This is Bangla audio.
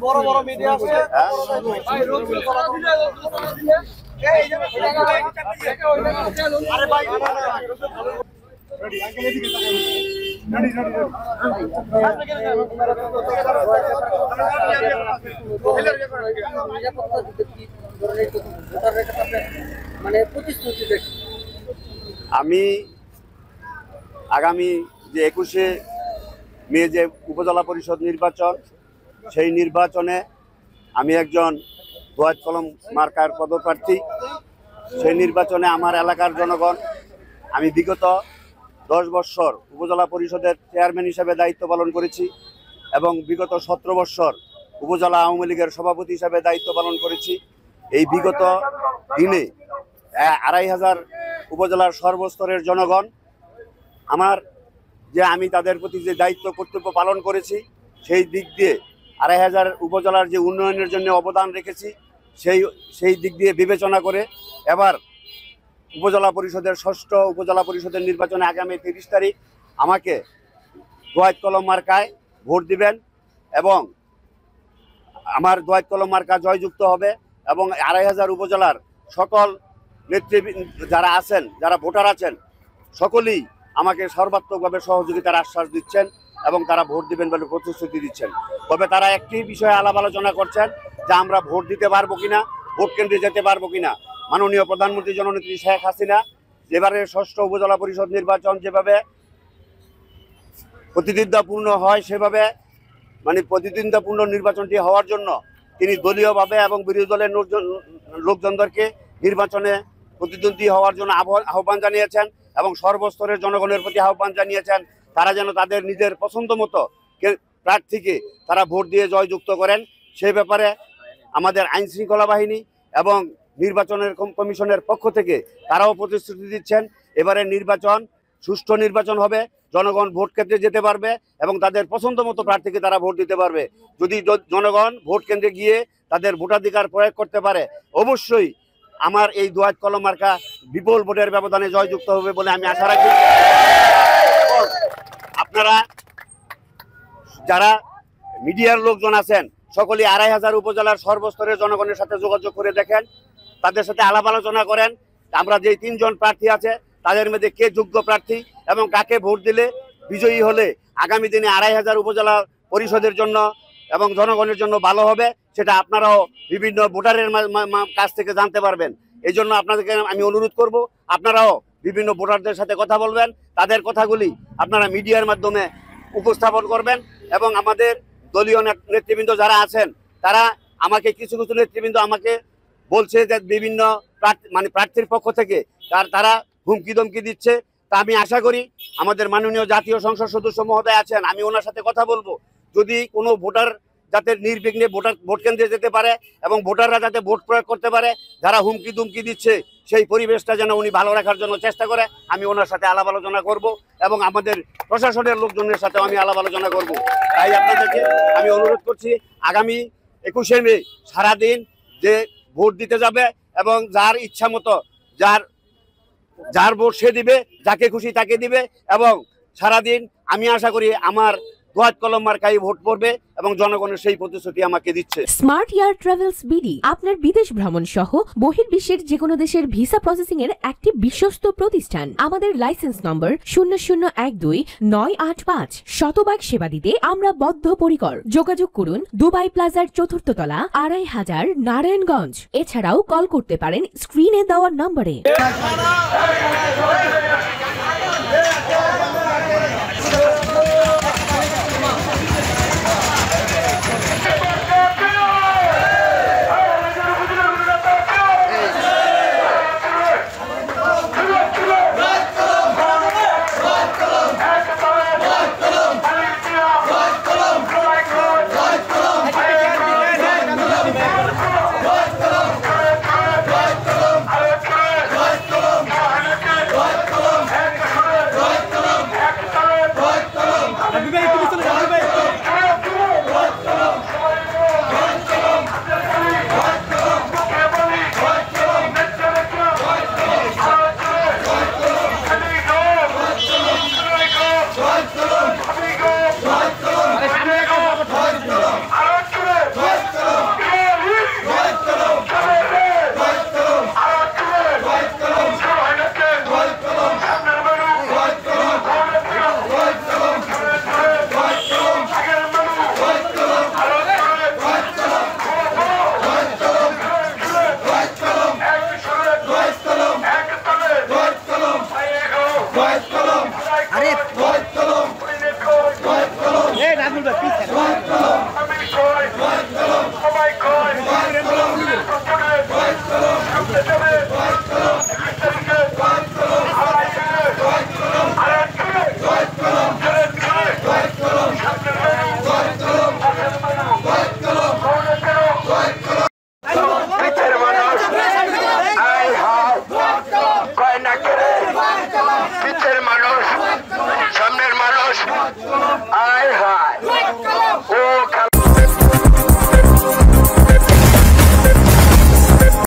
বড় বড় মিডিয়া আছে আমি আগামী যে 21শে মে যে উপজেলা পরিষদ নির্বাচন, সেই নির্বাচনে আমি একজন দোয়াত কলম মার্কার পদপ্রার্থী। সেই নির্বাচনে আমার এলাকার জনগণ, আমি বিগত 10 বছর উপজেলা পরিষদের চেয়ারম্যান হিসেবে দায়িত্ব পালন করেছি এবং বিগত 17 বছর উপজেলা আওয়ামী লীগের সভাপতি হিসেবে দায়িত্ব পালন করেছি। এই বিগত দিনে 2500 উপজেলার সর্বস্তরের জনগণ আমি তাদের প্রতি যে দায়িত্ব কর্তব্য পালন করেছি, সেই দিক দিয়ে 2500 উপজেলার যে উন্নয়নের জন্য অবদান রেখেছি, সেই দিক দিয়ে বিবেচনা করে এবার উপজেলা পরিষদের 6ষ্ঠ উপজেলা পরিষদের নির্বাচনে আগামী 30 তারিখ আমাকে দোয়াত কলম মার্কায় ভোট দিবেন এবং আমার দোয়াত কলম মার্কা জয়যুক্ত হবে এবং 2500 উপজেলার সকল নেতৃবৃন্দ যারা আছেন, যারা ভোটার আছেন, সকলেই আমাকে সর্বাত্মকভাবে সহযোগিতার আশ্বাস দিচ্ছেন এবং তারা ভোট দিবেন বলে প্রতিশ্রুতি দিচ্ছেন। তবে তারা একটি বিষয়ে আলাপ আলোচনা করছেন যে আমরা ভোট দিতে পারবো কিনা, ভোট কেন্দ্রে যেতে পারবো কিনা। মাননীয় প্রধানমন্ত্রী জননেত্রী শেখ হাসিনা এবারে 6ষ্ঠ উপজেলা পরিষদ নির্বাচন যেভাবে প্রতিদ্বন্দ্বিতাপূর্ণ হয়, সেভাবে প্রতিদ্বন্দ্বিতাপূর্ণ নির্বাচনটি হওয়ার জন্য তিনি দলীয়ভাবে এবং বিরোধী দলের লোকজনদেরকে নির্বাচনে প্রতিদ্বন্দ্বী হওয়ার জন্য আহ্বান জানিয়েছেন এবং সর্বস্তরের জনগণের প্রতি আহ্বান জানিয়েছেন তারা যেন তাদের নিজের পছন্দ মতো প্রার্থীকে তারা ভোট দিয়ে জয়যুক্ত করেন। সেই ব্যাপারে আমাদের আইন শৃঙ্খলা বাহিনী এবং নির্বাচনের কমিশনের পক্ষ থেকে তারাও প্রতিশ্রুতি দিচ্ছেন এবারে নির্বাচন সুষ্ঠু নির্বাচন হবে, জনগণ ভোট কেন্দ্রে যেতে পারবে এবং তাদের পছন্দ মতো প্রার্থীকে তারা ভোট দিতে পারবে। যদি জনগণ ভোট কেন্দ্রে গিয়ে তাদের ভোটাধিকার প্রয়োগ করতে পারে, অবশ্যই আমার এই দোয়াত কলম মার্কা বিপুল ভোটের ব্যবধানে জয়যুক্ত হবে বলে আমি আশা রাখি। আপনারা যারা মিডিয়ার লোকজন আছেন সকলেই 2500 উপজেলার সর্বস্তরের জনগণের সাথে যোগাযোগ করে দেখেন, তাদের সাথে আলাপ আলোচনা করেন। আমরা যে 3 জন প্রার্থী আছে তাদের মধ্যে কে যোগ্য প্রার্থী এবং কাকে ভোট দিলে বিজয়ী হলে আগামী দিনে 2500 উপজেলা পরিষদের জন্য এবং জনগণের জন্য ভালো হবে, সেটা আপনারাও বিভিন্ন ভোটারের কাছ থেকে জানতে পারবেন। এই জন্য আপনাদেরকে আমি অনুরোধ করব, আপনারাও বিভিন্ন ভোটারদের সাথে কথা বলবেন, তাদের কথাগুলি আপনারা মিডিয়ার মাধ্যমে উপস্থাপন করবেন এবং আমাদের দলীয় নেতৃবৃন্দ যারা আছেন তারা আমাকে কিছু নেতৃবৃন্দ আমাকে বলছে যে বিভিন্ন প্রার্থীর পক্ষ থেকে তারা হুমকি ধমকি দিচ্ছে। তা আমি আশা করি আমাদের মাননীয় জাতীয় সংসদ সদস্য মহোদয় আছেন, আমি ওনার সাথে কথা বলবো, যদি কোনো ভোটার যাতে নির্বিঘ্নে ভোট কেন্দ্রে যেতে পারে এবং ভোটাররা যাতে ভোট প্রয়োগ করতে পারে, যারা হুমকি ধুমকি দিচ্ছে সেই পরিবেশটা যেন উনি ভালো রাখার জন্য চেষ্টা করে, আমি ওনার সাথে আলাপ আলোচনা করব এবং আমাদের প্রশাসনের লোকজনের সাথেও আমি আলাপ আলোচনা করব। তাই আপনাদেরকে আমি অনুরোধ করছি আগামী 21শে মে সারাদিন যে ভোট দিতে যাবে এবং যার ইচ্ছা মতো যার ভোট সে দিবে, যাকে খুশি তাকে দিবে এবং সারাদিন আমি আশা করি আমার দোয়াত কলম মার্কায় ভোট পড়বে এবং জনগণের সেই প্রতিশ্রুতি আমাকে দিচ্ছে। স্মার্ট এয়ার ট্রাভেলস বিডি আপনার বিদেশ ভ্রমণ সহ বহির্বিশ্বের যে কোনো দেশের ভিসা প্রসেসিং এর একটি বিশ্বস্ত প্রতিষ্ঠান। আমাদের লাইসেন্স নম্বর 00129885। শতভাগ সেবা দিতে আমরা বদ্ধপরিকর। যোগাযোগ করুন দুবাই প্লাজার 4র্থ তলা 2500 নারায়ণগঞ্জ। এছাড়াও কল করতে পারেন স্ক্রিনে দেওয়া নম্বরে। বাংলাদেশ